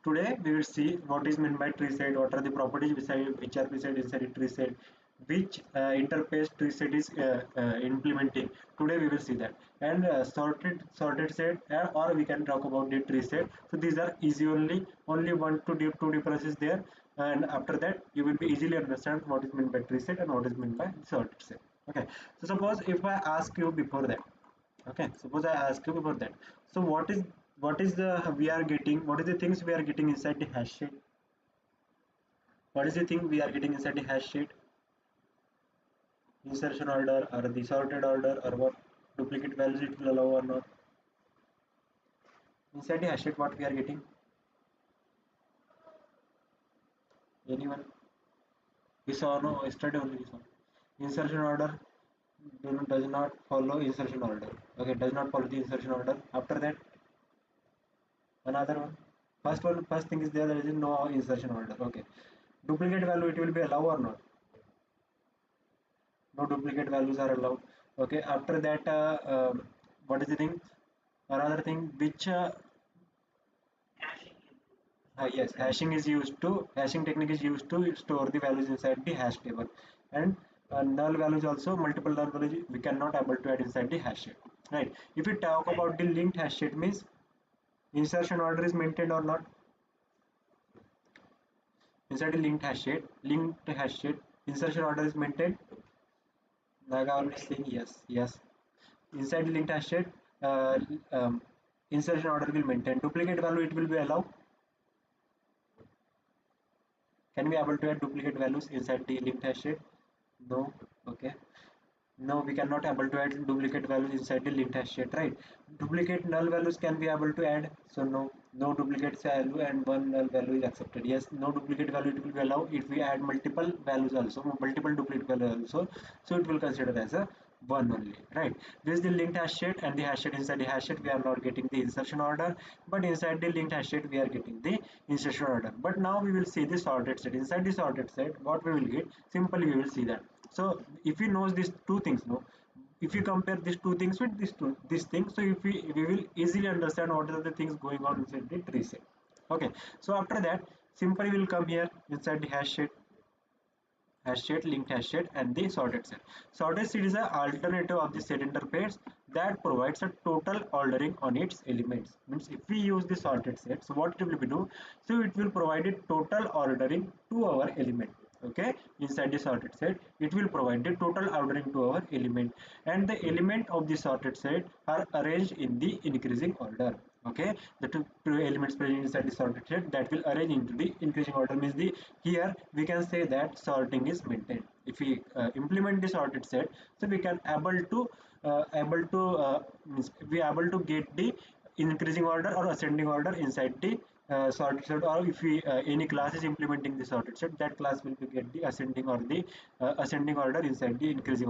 Today we will see what is meant by tree set, what are the properties which are present inside a tree set, which interface tree set is implementing. Today we will see that. And sorted set, or we can talk about the tree set. So these are easy, only one to two differences there, and after that you will be easily understand what is meant by tree set and what is meant by sorted set. Okay, so suppose if I ask you before that, okay, suppose I ask you before that, so what is the we are getting, what is the things we are getting inside the hash sheet? What is the thing we are getting inside the hash sheet? Insertion order or the sorted order, or what duplicate values it will allow or not? Inside the hash sheet, what we are getting? Anyone? We saw no yesterday only we saw. Insertion order does not follow insertion order. Okay, does not follow the insertion order. After that, another one. First thing is there is no insertion order. Okay. Duplicate value, it will be allowed or not? No duplicate values are allowed. Okay. After that, what is the thing? Another thing which yes, hashing technique is used to store the values inside the hash table, and null values also, multiple null values we cannot able to add inside the hash sheet, right? If we talk about the linked hash sheet, means insertion order is maintained or not? Inside a linked hash sheet, insertion order is maintained. Naga always saying yes, yes. Inside the linked hash sheet, uh, um, insertion order will maintain. Duplicate value, it will be allowed. Can we able to add duplicate values inside the linked hash sheet? No. Okay. No, we cannot able to add duplicate values inside the linked hash sheet, right? Duplicate null values can be able to add. So no, no duplicate value and one null value is accepted. Yes, no duplicate value it will be allowed if we add multiple values also, multiple duplicate values also. So it will consider as a one only, right? This is the linked hash sheet, and the hash sheet, inside the hash sheet we are not getting the insertion order, but inside the linked hash sheet we are getting the insertion order. But now we will see the sorted set. Inside the sorted set, what we will get? Simply we will see that. So if we knows these two things, no, if you compare these two things with this thing, so if we will easily understand what are the things going on inside the tree set. Okay, so after that, simply will come here inside the hash set, linked hash set, and the sorted set. Sorted set is an alternative of the set interface that provides a total ordering on its elements. Means if we use the sorted set, so what it will be do? So it will provide a total ordering to our element. Okay, inside the sorted set, it will provide the total ordering to our element, and the element of the sorted set are arranged in the increasing order. Okay, the two elements present inside the sorted set that will arrange into the increasing order, means the here we can say that sorting is maintained. If we implement the sorted set, so we can means we able to get the increasing order or ascending order inside the sorted set, or if we any class is implementing the sorted set, that class will be get the ascending or the ascending order inside the increasing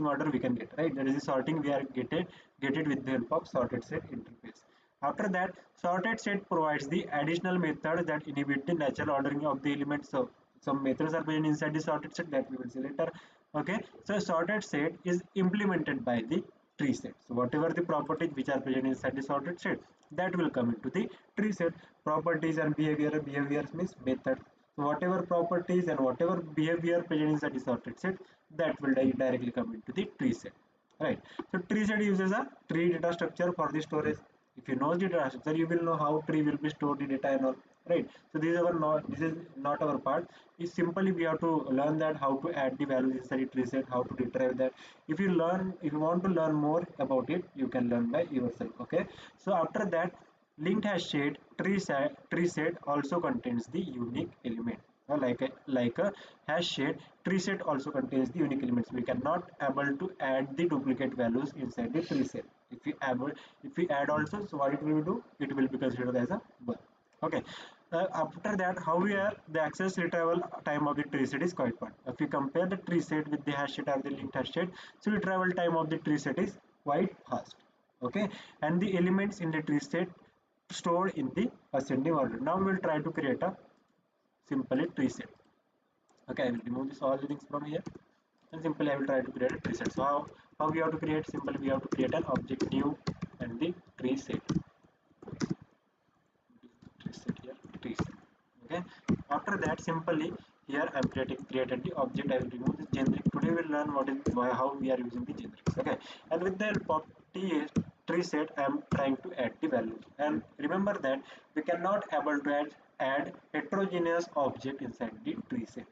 order we can get, right? That is the sorting we are get it with the help of sorted set interface. After that, sorted set provides the additional methods that inhibit the natural ordering of the elements. So some methods are present inside the sorted set that we will see later. Okay, so sorted set is implemented by the tree set. So whatever the properties which are present inside the sorted set, that will come into the tree set. Properties and behaviors means method. So whatever properties and whatever behavior present inside the sorted set, that will directly come into the tree set, right? So tree set uses a tree data structure for the storage. If you know the data structure, you will know how tree will be stored the data and all, right? So this is not our part. It's simply we have to learn that how to add the values inside the tree set, how to retrieve that. If you want to learn more about it, you can learn by yourself. Okay, so after that, linked hash set tree set also contains the unique element. Like a hash set, tree set also contains the unique elements. We cannot able to add the duplicate values inside the tree set. If we add also, so what it will do? It will be considered as a one. Okay. After that, however, the access retrieval time of the tree set is quite fast. If we compare the tree set with the hash set or the linked hash set, so retrieval time of the tree set is quite fast. Okay, and the elements in the tree set stored in the ascending order. Now we will try to create a simply tree set. Okay, I will remove this all the things from here, and simply I will try to create a tree set. So how we have to create? Simply we have to create an object new and the tree set. Tree set here. After that, simply here I'm created the object. I will remove this generic. Today we'll learn how we are using the generics. Okay, and with the help of tree set, I'm trying to add the values. And remember that we cannot able to add heterogeneous object inside the tree set.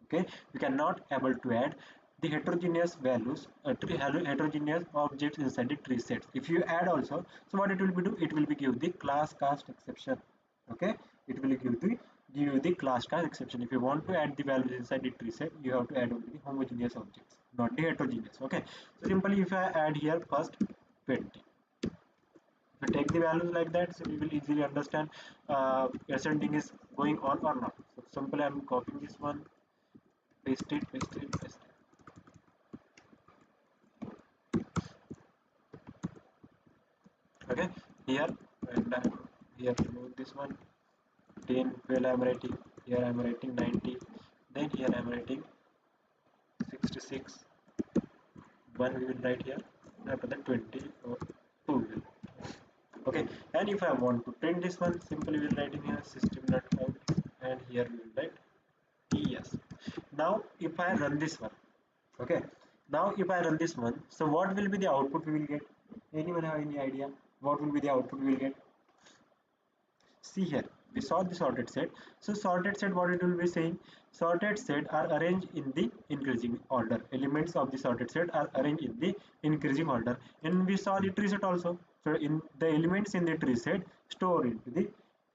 Okay, we cannot able to add the heterogeneous values heterogeneous objects inside the tree sets. If you add also, so what it will be do, it will be give the class cast exception. Okay, it will give you the class cast exception. If you want to add the values inside the tree set, you have to add only the homogeneous objects, not the heterogeneous. Okay, so simply if I add here first 20, if you take the values like that, so we will easily understand ascending is going on or not. So simply I'm copying this one, paste it, paste it, paste it. Okay, here, and here remove this one, 10, 12 I'm writing, here I'm writing 90, then here I'm writing 66, 1 we will write here, after that 20 or 2 we will. Okay, and if I want to print this one, simply we'll write in here system.out, and here we will write yes. Now if I run this one, okay, now if I run this one, so what will be the output we will get? Anyone have any idea what will be the output we will get? See here, we saw the sorted set. So sorted set, what it will be saying? Sorted set are arranged in the increasing order. Elements of the sorted set are arranged in the increasing order. And we saw the tree set also. So in the elements in the tree set store into the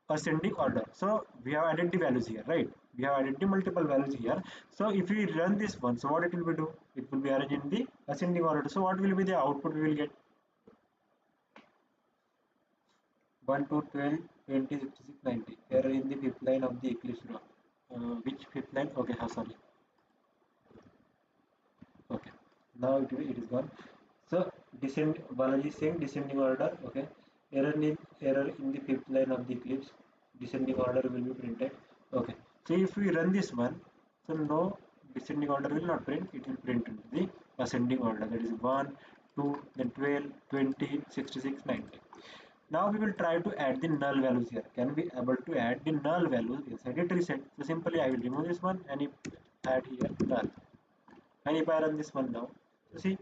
ascending order. So we have added the values here, right? We have added the multiple values here. So if we run this one, so what it will be do? It will be arranged in the ascending order. So what will be the output we will get? 1 to 12, 20, 66, 90. Error in the fifth line of the Eclipse row. Which fifth line? Okay, sorry. Okay, now it is gone. So Balaji is saying descending order. Okay, error in the fifth line of the Eclipse. Descending order will be printed. Okay, so if we run this one, so no descending order will not print. It will print into the ascending order. That is 1, 2, then 12, 20, 66, 90. Now we will try to add the null values here. Can we able to add the null values inside the tree set? So simply I will remove this one and add here null. And if I run this one now, so see,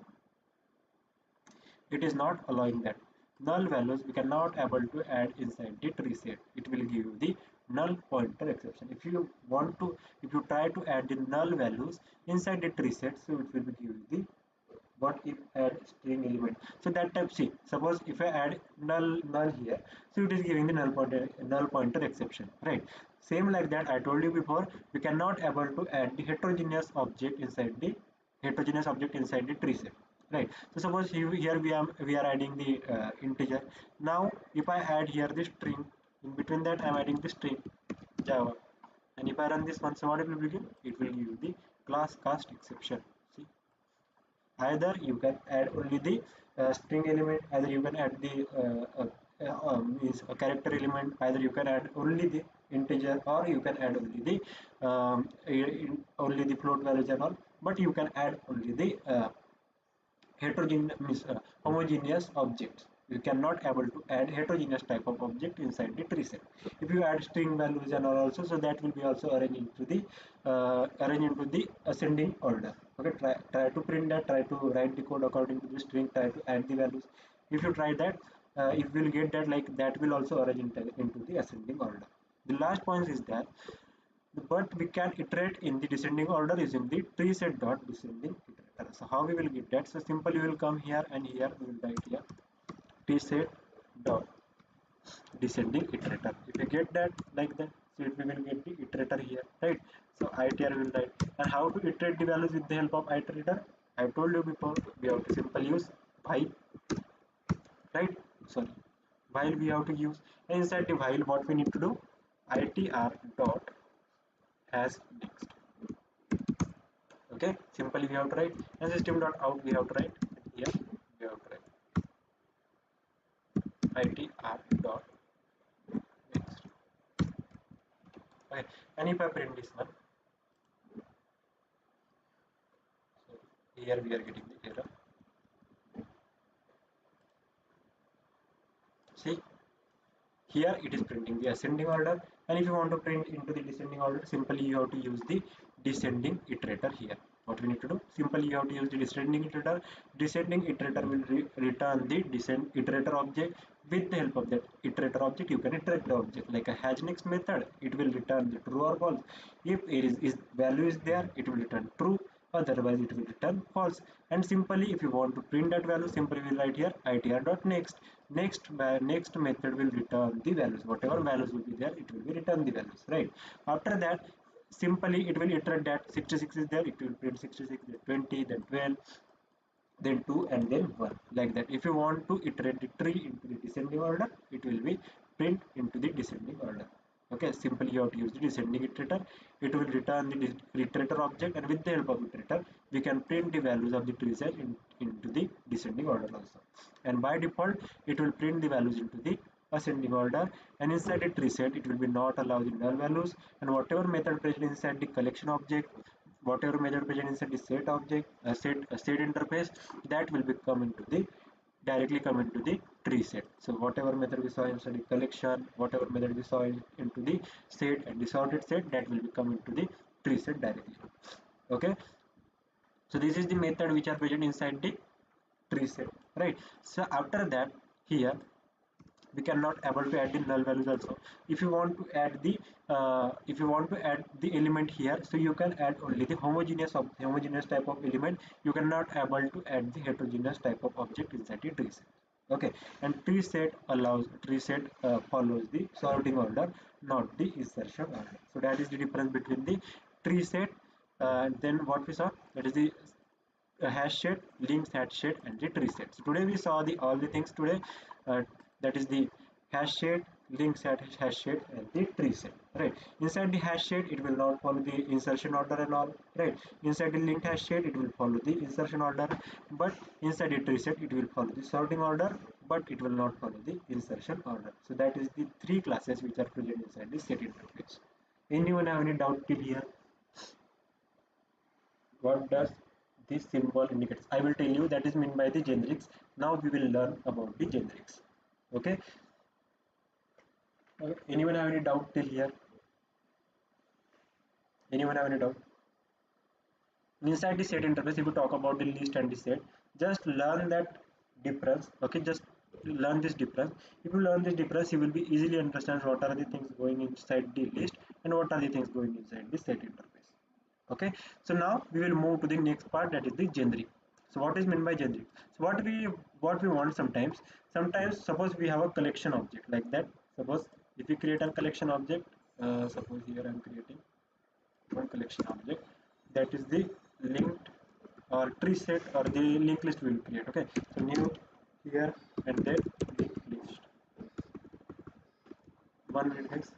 it is not allowing that. Null values we cannot able to add inside the tree set. It will give you the null pointer exception. If you want to, if you try to add the null values inside the tree set, so it will give you the what if add string element. So that type, see, suppose if I add null here, so it is giving the null pointer exception, right? Same like that I told you before, we cannot able to add the heterogeneous object inside the tree set, right? So suppose here we are adding the integer. Now if I add here the string, in between that I'm adding the string Java, and if I run this one, so what it will give? It will give the class cast exception. See, either you can add only the string element, either you can add the is a character element, either you can add only the integer, or you can add only the only the float values and all, but you can add only the heterogeneous means homogeneous objects. You cannot able to add heterogeneous type of object inside the tree set. If you add string values and all also, so that will be also arranged into the ascending order. Okay, try to print that, try to write the code according to the string, try to add the values. If you try that, if you will get that, like that will also arrange into the ascending order. The last point is that, but we can iterate in the descending order using the tree set dot descending iterator. So how we will get that? So simply we will come here, and here we will write here tree set dot descending iterator. If you get that like that, so we will get the iterator here, right? So itr will write. And how to iterate the values with the help of iterator? I told you before, we have to simply use while, right? Sorry, while we have to use, and inside the while what we need to do? Itr dot as next. Okay, simply we have to write, and system dot out we have to write, and here we have to write itr dot next. Okay, and if I print this one, so here we are getting the error. See, Here it is printing the ascending order, and if you want to print into the descending order, simply you have to use the descending iterator here. What we need to do, simply you have to use the descending iterator. Descending iterator will return the descend iterator object. With the help of that iterator object, you can iterate the object like a hash next method. It will return the true or false. If value is there, it will return true, otherwise it will return false. And simply if you want to print that value, simply we write here itr.next. Next method will return the values, whatever values will be there, it will be return the values, right? After that, simply it will iterate that 66 is there, it will print 66, then 20, then 12, then 2, and then 1, like that. If you want to iterate the tree into the descending order, it will be print into the descending order. Okay, simply you have to use the descending iterator. It will return the iterator object, and with the help of iterator we can print the values of the tree set into the descending order also. And by default it will print the values into the ascending order, and inside the tree set it will be not allow the null values, and whatever method present inside the collection object, whatever method present inside the set object, set interface, that will be come into the directly come into the tree set. So whatever method we saw inside the collection, whatever method we saw into the set and the sorted set, that will be come into the tree set directly. Okay, so this is the method which are present inside the tree set, right? So after that, here we cannot able to add the null values also. If you want to add the element here, so you can add only the homogeneous type of element. You cannot able to add the heterogeneous type of object inside the tree set. Okay, and tree set follows the sorting order, not the insertion order. So that is the difference between the tree set, then what we saw, that is the hash set, linked hash set, and the tree set. So today we saw the all the things today. Uh, that is the hash set, linked set, hash set, and the tree set. Right. Inside the hash set, it will not follow the insertion order and all. Right. Inside the linked hash set, it will follow the insertion order, but inside the tree set, it will follow the sorting order, but it will not follow the insertion order. So that is the three classes which are present inside the set interface. Anyone have any doubt till here? What does this symbol indicates? I will tell you, that is meant by the generics. Now we will learn about the generics. Okay. Anyone have any doubt till here? Anyone have any doubt? Inside the set interface, if you talk about the list and the set, just learn that difference. Okay, just learn this difference. If you learn this difference, you will be easily understand what are the things going inside the list and what are the things going inside the set interface. Okay, so now we will move to the next part, that is the generic. So what is meant by generic? So what we want, sometimes suppose we have a collection object like that. Suppose if we create a collection object, suppose here I am creating one collection object, that is the linked or tree set or the linked list we will create. Okay, so new here and then linked list. 1 minute guys.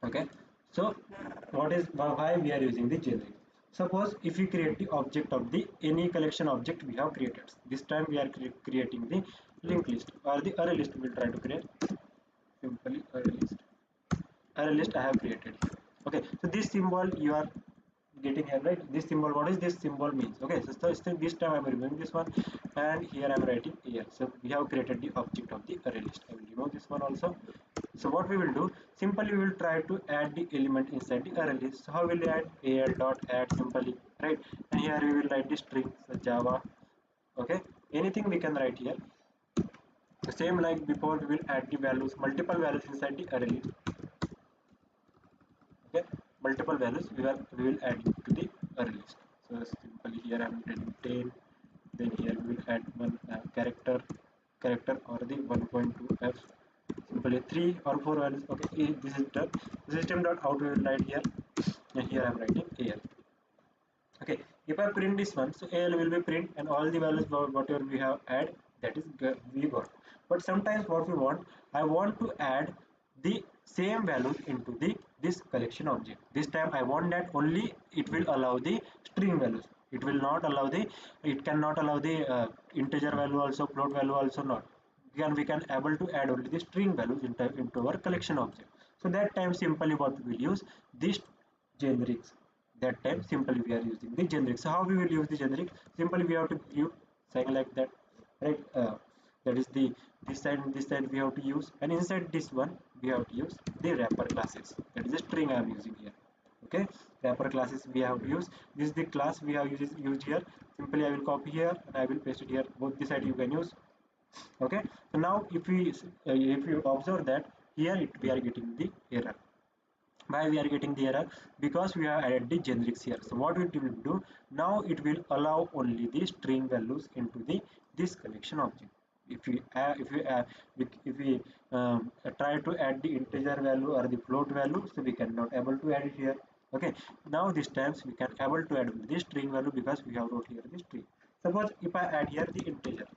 Okay, so what is why we are using the generic? Suppose if we create the object of the any collection object we have created, this time we are creating the linked list or the array list. We will try to create simply array list I have created here. Okay, so this symbol you are getting here, right? This symbol, what is this symbol means? Okay, so this time I'm removing this one, and here I'm writing al. So we have created the object of the array list. I will remove this one also. So what we will do, simply we will try to add the element inside the array list. So how will we add? Al dot add, simply, right? And here we will write the string, so java. Okay, anything we can write here. The same like before, we will add the values, multiple values inside the array list. Okay, multiple values we will add to the array list. So simply here I am writing 10, then here we will add one character or the 1.2 f, simply 3 or 4 values. Okay, this is done. System dot out we will write here, and here I am writing al. Okay, if I print this one, so al will be print and all the values whatever we have add, that is we got. But sometimes what we want, I want to add the same values into the this collection object. This time I want that only it will allow the string values. It will not allow the, it cannot allow the integer value also, float value also not. We can able to add only the string values into our collection object. So that time simply what we will use this generics. That time simply we are using the generic. So how we will use the generic? Simply we have to give sign like that, right? That is the this side we have to use, and inside this one we have to use the wrapper classes. That is the string I am using here. Okay, wrapper classes we have to use. This is the class we have used here. Simply I will copy here and I will paste it here. Both the side you can use. Okay, so now if you observe that here we are getting the error. Why we are getting the error? Because we have added the generics here. So what it will do now, it will allow only the string values into the this collection object. If we try to add the integer value or the float value, so we cannot able to add it here. Okay, now this times we can able to add the string value because we have wrote here the string. Suppose if I add here the integer,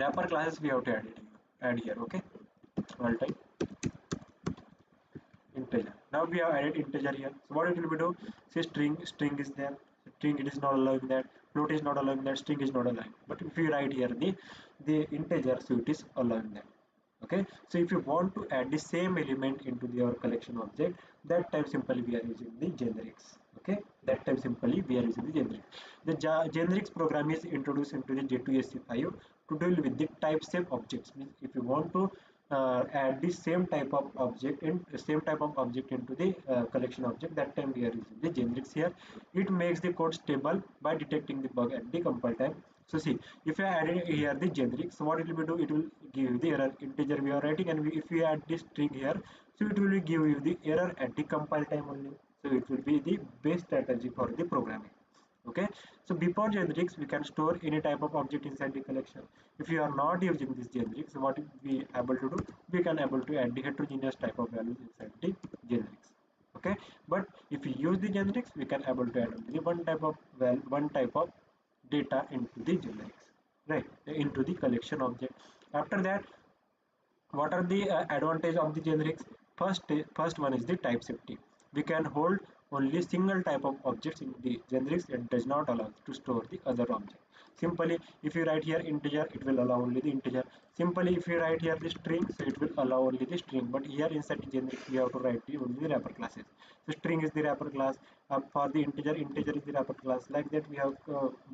wrapper classes we have to add here. Okay, all time integer. Now we have added integer here. So what it will be do? Say string is there. String it is not allowing that. Float is not allowing that. String is not allowing. But if you write here the integer, so it is allowing that. Okay. So if you want to add the same element into your collection object, that time simply we are using the generics. Okay. That time simply we are using the generics. The generics program is introduced into the J2SC5 to deal with the type same objects. Means if you want to add the same type of object into the collection object, that time we are using the generics here. It makes the code stable by detecting the bug at the compile time. So see, if you add here the generic, so what it will do, it will give you the error integer we are writing, and if we add this string here, so it will give you the error at the compile time only. So it will be the best strategy for the programming. Okay, so before generics we can store any type of object inside the collection. If you are not using this generics, what we able to do, we can able to add the heterogeneous type of values inside the generics. Okay, but if we use the generics, we can able to add only one type of data into the generics, right, into the collection object. After that, what are the advantage of the generics? First one is the type safety. We can hold only single type of objects in the generics. It does not allow to store the other object. Simply, if you write here integer, it will allow only the integer. Simply, if you write here the string, so it will allow only the string. But here inside the generic, we have to write only the wrapper classes. So string is the wrapper class. For the integer is the wrapper class. Like that, we have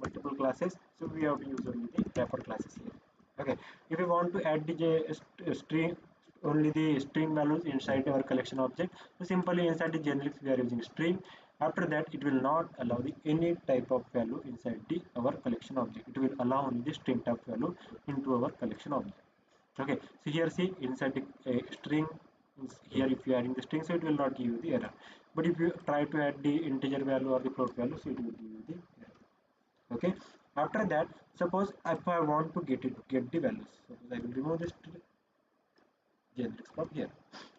multiple classes. So we have to use only the wrapper classes here. Okay, if you want to add the string, only the string values inside our collection object, so simply inside the generics we are using string. After that, it will not allow the any type of value inside the our collection object. It will allow only the string type value into our collection object. Okay, so here see inside the string, here if you are adding the string, so it will not give you the error. But if you try to add the integer value or the float value, so it will give you the error. Okay, after that, suppose if I want to get the values, suppose I will remove this generics from here.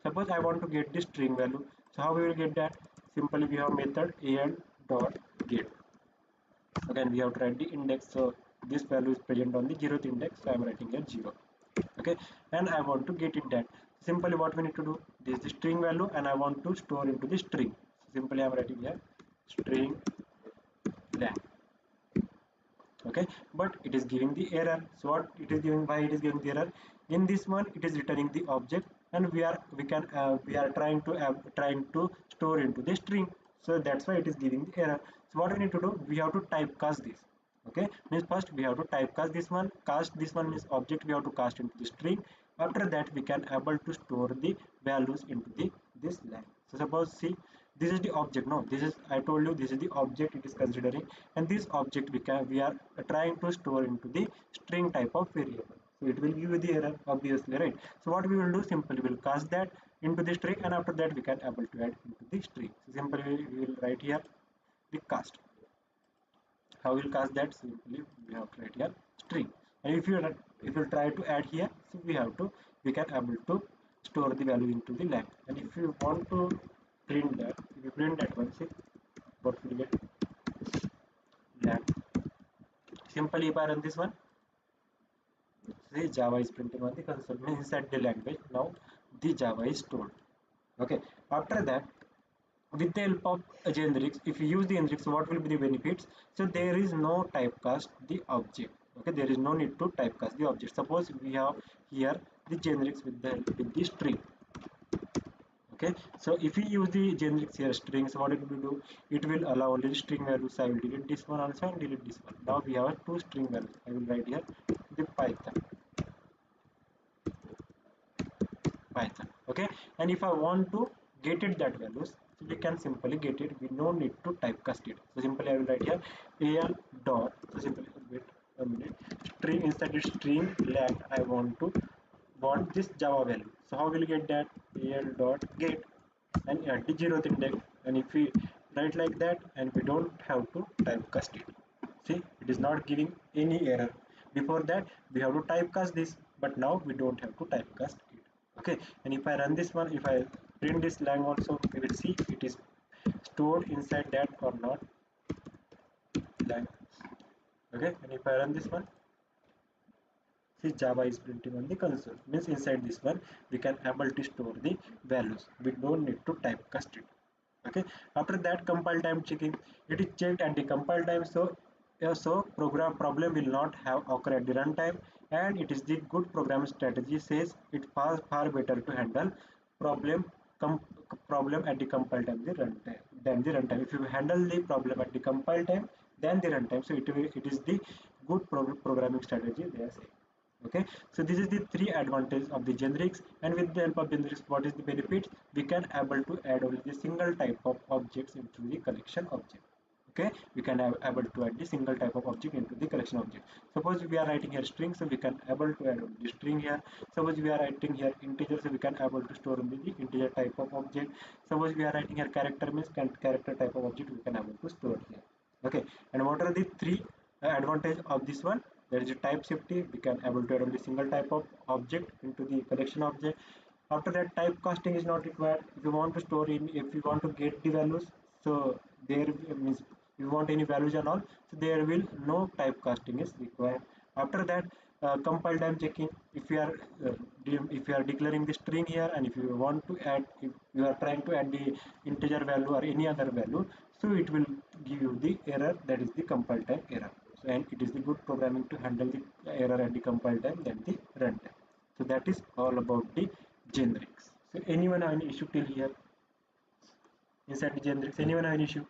Suppose I want to get the string value, so how we will get that? Simply we have method and dot get. Again we have to write the index, so this value is present on the 0th index, so I am writing here 0. Okay, and I want to get it that. Simply what we need to do, this is the string value and I want to store into the string, so simply I am writing here string lang. Okay, but it is giving the error. So what it is giving, why it is giving the error? In this one it is returning the object, and we are trying to store into the string, so that's why it is giving the error. So what we need to do, we have to typecast this. Okay, means first we have to typecast this one. Cast this one means object we have to cast into the string. After that we can able to store the values into the this line. So suppose see, this is the object. No, this is, I told you, this is the object it is considering, and this object we are trying to store into the string type of variable, so it will give you the error obviously, right? So what we will do, simply we will cast that into the string, and after that we can able to add into the string. So simply we will write here the cast. How will cast that? Simply we have to write here string, and if you try to add here, so we can able to store the value into the line. And if you want to print that, if you print that one, see what will get line. Simply if I run this one, See, Java is printing on the console, means inside the language. Now the Java is stored. Okay. After that, with the help of generics, if you use the generics, what will be the benefits? So there is no typecast the object. Okay, there is no need to typecast the object. Suppose we have here the generics with the help with the string. Okay, so if we use the generics here strings, what it will do? It will allow only the string values. I will delete this one also and delete this one. Now we have two string values. I will write here the Python. Okay, and if I want to get it that values, so we can simply get it. We no need to typecast it. So simply I will write here al dot. So simply wait a minute. String inside the string len. I want this Java value. So how will you get that? Al dot get and add the zeroth index. And if we write like that, and we don't have to typecast it. See, it is not giving any error. Before that, we have to typecast this, but now we don't have to typecast it. Okay, and if I run this one, if I print this lang also, we will see it is stored inside that or not lang. Okay, and if I run this one, see Java is printing on the console. Means inside this one, we can able to store the values. We don't need to typecast it. Okay, after that compile time checking, it is checked at the compile time. So so program problem will not have occur at the runtime, and it is the good program strategy says it far better to handle problem com, problem at the compile time the runtime than the runtime. If you handle the problem at the compile time than the runtime, so it is the good programming strategy they are saying. Okay, so this is the three advantages of the generics, and with the help of generics, what is the benefit? We can able to add only the single type of objects into the collection object. Okay, we can have able to add the single type of object into the collection object. Suppose we are writing here string, so we can able to add only the string here. Suppose we are writing here integer, so we can able to store only the integer type of object. Suppose we are writing here character, means character type of object we can able to store here. Okay, and what are the three advantage of this one? There is a type safety. We can able to add only single type of object into the collection object. After that, type casting is not required. If you want to store in, if you want to get the values, so there means if you want any values and all, so there will no type casting is required. After that, compile time checking. If you are if you are declaring the string here, and if you want to add, if you are trying to add the integer value or any other value, so it will give you the error, that is the compile time error. So, and it is the good programming to handle the error at the compile time than the runtime. So that is all about the generics. So anyone have any issue till here? Inside the generics, anyone have any issue?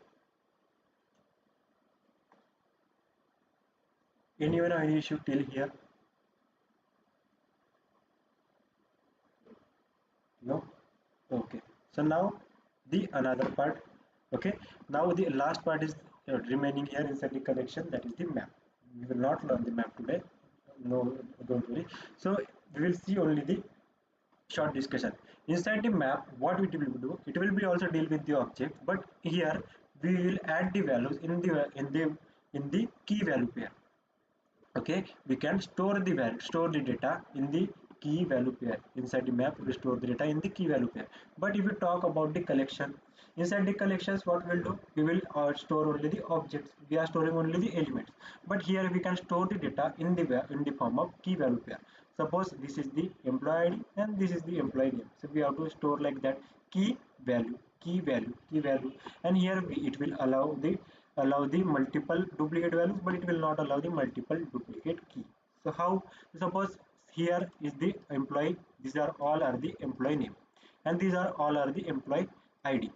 Anyone have any issue till here? No? Okay. So now the another part. Okay. Now the last part is remaining here inside the collection, that is the map. We will not learn the map today. No, don't worry. So we will see only the short discussion. Inside the map, what it will do? It will be also deal with the object, but here we will add the values in the key value pair. Okay, we can store the value, store the data in the key value pair. Inside the map we store the data in the key value pair. But if we talk about the collection, inside the collections, what we'll do, we will store only the objects, we are storing only the elements. But here we can store the data in the form of key value pair. Suppose this is the employee ID and this is the employee name, so we have to store like that, key value, key value, key value. And here it will allow the multiple duplicate values, but it will not allow the multiple duplicate key. So how? Suppose here is the employee, these are all are the employee name, and these are all are the employee ID.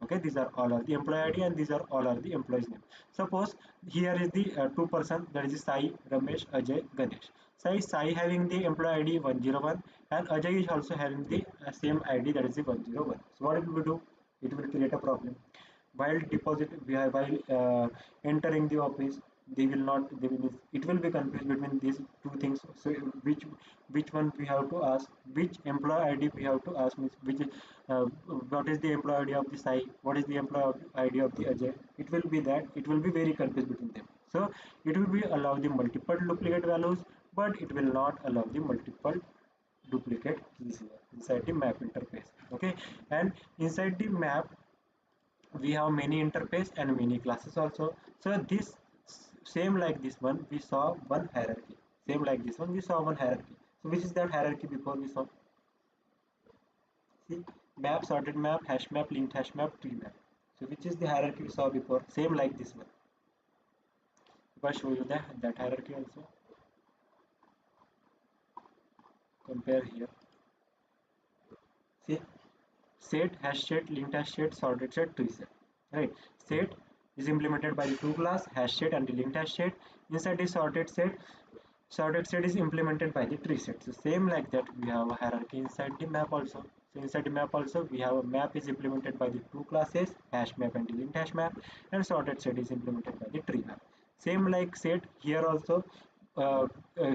Okay, these are all are the employee ID, and these are all are the employees name. Suppose here is the two person, that is Sai, Ramesh, Ajay, Ganesh. Sai having the employee ID 101, and Ajay is also having the same ID, that is the 101. So what it will do? It will create a problem. While entering the office, they will it will be confused between these two things. So which one we have to ask, which employee ID we have to ask, means which uh, what is the employee ID of the Sai, what is the employee ID of the Ajay. It will be that it will be very confused between them. So it will be allow the multiple duplicate values, but it will not allow the multiple duplicate keys here inside the map interface. Okay, and inside the map we have many interface and many classes also. So this same like this one, we saw one hierarchy. Same like this one, we saw one hierarchy. So which is that hierarchy before we saw? See, map, sorted map, hash map, linked hash map, tree map. So which is the hierarchy we saw before? Same like this one. If I show you that hierarchy also, compare here. See, set, hash set, linked hash set, sorted set, tree set. Right. Set is implemented by the two class, hash set and the linked hash set. Inside the sorted set is implemented by the tree set. So same like that, we have a hierarchy inside the map also. So inside the map also, we have a map is implemented by the two classes, hash map and the linked hash map, and sorted set is implemented by the tree map. Same like set here also, uh,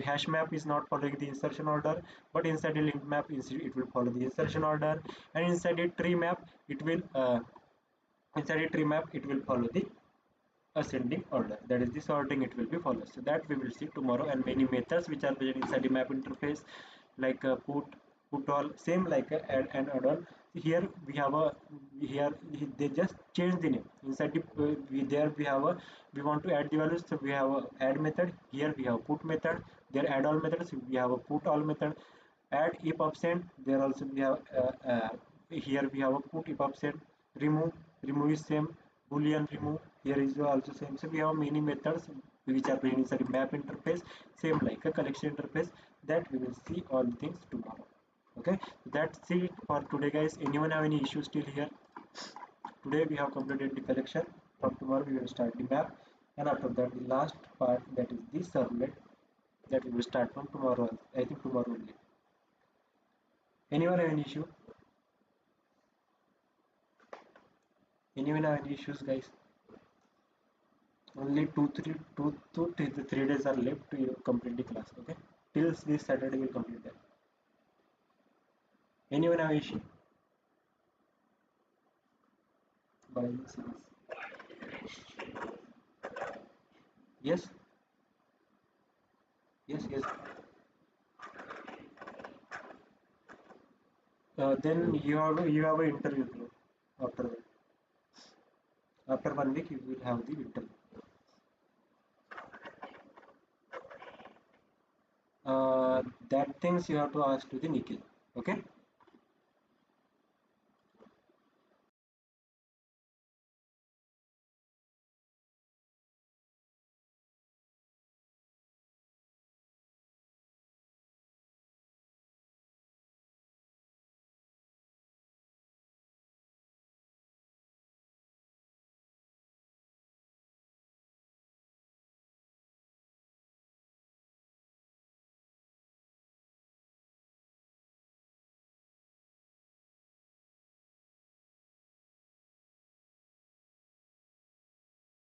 hash map is not following the insertion order, but inside the linked map it will follow the insertion order, and inside the tree map it will follow the ascending order. That is the sorting it will be followed. So that we will see tomorrow, and many methods which are present inside the map interface, like put all, same like add and add all. Here we have a, here they just change the name inside the there we have a, we want to add the values, so we have a add method. Here we have put method. There add all methods, we have a put all method. Add if absent, there also we have here we have a put if absent. Remove is same, boolean remove here is also same. So we have many methods which are present inside the map interface, same like a collection interface. That we will see all things tomorrow. Okay, that's it for today, guys. Anyone have any issues still here? Today we have completed the collection. From tomorrow we will start the map, and after that the last part, that is the servlet, that we will start from tomorrow. I think tomorrow only. Anyone have any issue? Anyone have any issues, guys? Only 3 days are left to complete the class. Okay, till this Saturday we'll complete that. Anyone have issue? By series. Yes, yes. Then you have an interview, bro. After that, after 1 week you will have the interview. That things you have to ask to the Nikhil. Okay.